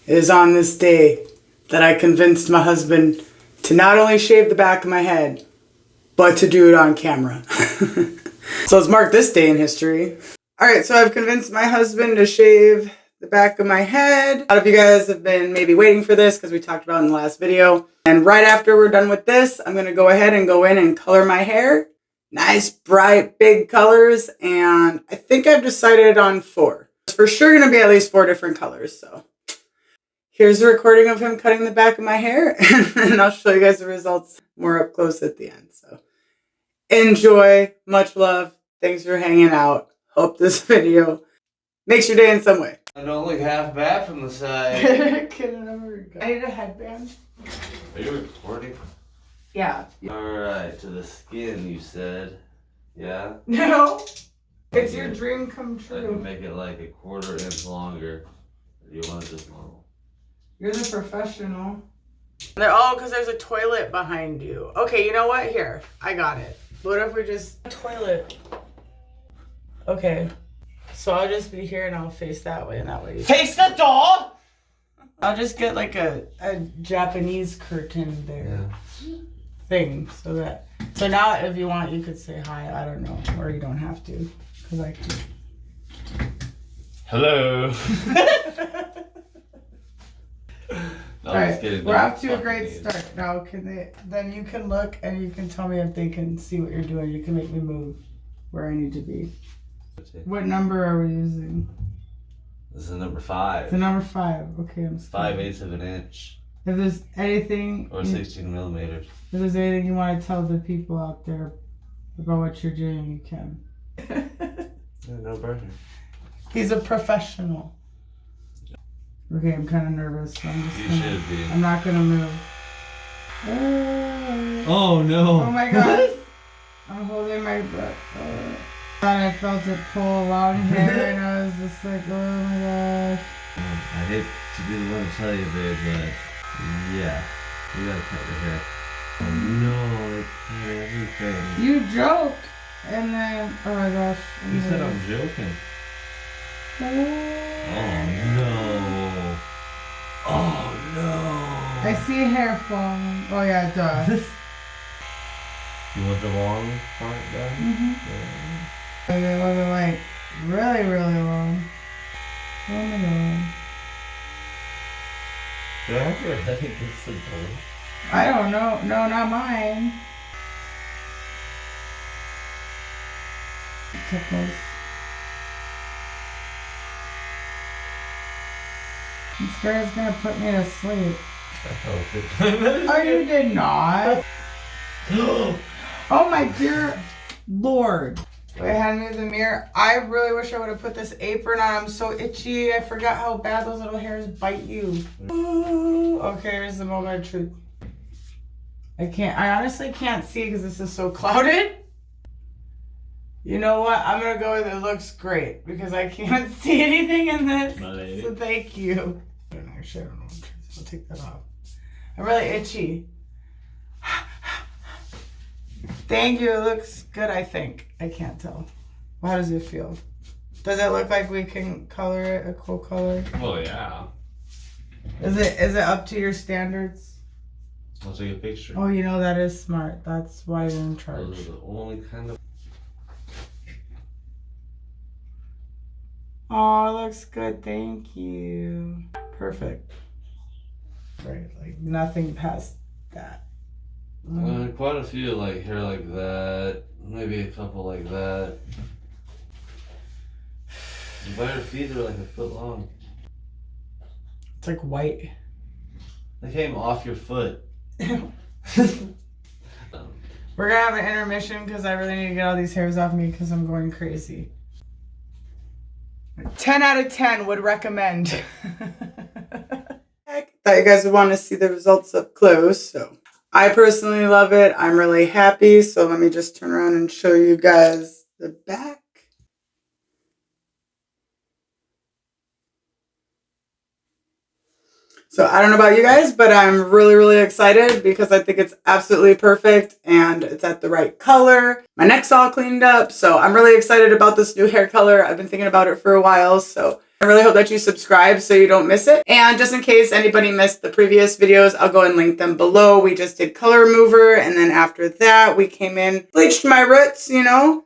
It is on this day that I convinced my husband to not only shave the back of my head, but to do it on camera. So let's mark this day in history. Alright, so I've convinced my husband to shave the back of my head. A lot of you guys have been maybe waiting for this because we talked about it in the last video. And right after we're done with this, I'm going to go ahead and go in and color my hair. Nice, bright, big colors. And I think I've decided on 4. It's for sure going to be at least 4 different colors. So here's a recording of him cutting the back of my hair. And I'll show you guys the results more up close at the end. So enjoy. Much love. Thanks for hanging out. Hope this video makes your day in some way. I don't look half bad from the side. I need a headband. Are you recording? Yeah. Alright, to the skin you said. Yeah? No. It's your dream come I can true. make it like a 1/4 inch longer. You want it just normal? You're the professional. Oh, because there's a toilet behind you. Okay, you know what? Here, I got it. What if we just... Toilet. Okay. So I'll just be here and I'll face that way and that way. Face the door! I'll just get like a Japanese curtain there thing so that... So now if you want, you could say hi. I don't know. Or you don't have to. Because I can. Hello. No, Alright, we're off to a great start. Now then you can look and you can tell me if they can see what you're doing. You can make me move where I need to be. What number are we using? This is number 5. The number 5. Okay, I'm scared. 5/8 of an inch. If there's anything... Or 16 millimeters. If there's anything you want to tell the people out there about what you're doing, you can. No burner. He's a professional. Okay, I'm kind of nervous. So I'm Should be. I'm not gonna move. Oh no. Oh my god. I'm holding my breath. And I felt it pull along here and I was just like, oh my gosh. I hate to be the one to tell you, babe, but yeah, you gotta cut your hair. Oh no, it cut everything. You joked, and then oh my gosh. You said I'm joking. Oh no. Oh no. I see hair falling. Oh yeah, duh. You want the long part done? Mm-hmm. It wasn't like really, really long. Oh my god. Do I have your head against the door? I don't know. No, not mine. Tickles. I'm scared it's gonna put me to sleep. Oh, you did not. Oh my dear Lord. Wait, hand me the mirror. I really wish I would have put this apron on. I'm so itchy. I forgot how bad those little hairs bite you. Ooh. Okay, here's the moment of truth. I honestly can't see because this is so clouded. You know what? I'm going to go with it looks great because I can't see anything in this. So thank you. Actually, I don't know. I'll take that off. I'm really itchy. Thank you. It looks good, I think. I can't tell. How does it feel? Does it look like we can color it a cool color? Well, yeah. Is it up to your standards? I'll take a picture. Oh, you know, that is smart. That's why you're in charge. Those are the only kind of... Oh, it looks good. Thank you. Perfect. Right, like nothing past that. Quite a few like hair like that, maybe a couple like that. But her feet are like a foot long. It's like white. They came off your foot. We're gonna have an intermission because I really need to get all these hairs off me because I'm going crazy. 10 out of 10 would recommend. Thought you guys would want to see the results up close, so I personally love it. I'm really happy. So let me just turn around and show you guys the back. So I don't know about you guys, but I'm really, really excited because I think it's absolutely perfect and it's at the right color. My neck's all cleaned up, so I'm really excited about this new hair color. I've been thinking about it for a while, so I really hope that you subscribe so you don't miss it. And just in case anybody missed the previous videos, I'll go and link them below. We just did color remover, and then after that, we came in, bleached my roots, you know,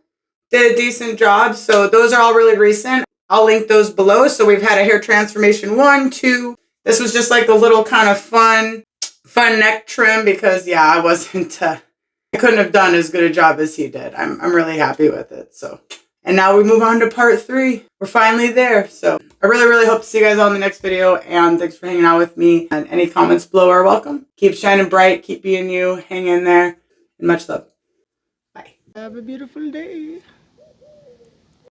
did a decent job. So those are all really recent. I'll link those below. So we've had a hair transformation 1, 2. This was just like a little kind of fun neck trim because yeah, I couldn't have done as good a job as he did. I'm really happy with it. So, and now we move on to part 3. We're finally there. So I really hope to see you guys all in the next video, and thanks for hanging out with me, and any comments below are welcome. Keep shining bright, keep being you, hang in there, and much love. Bye. Have a beautiful day.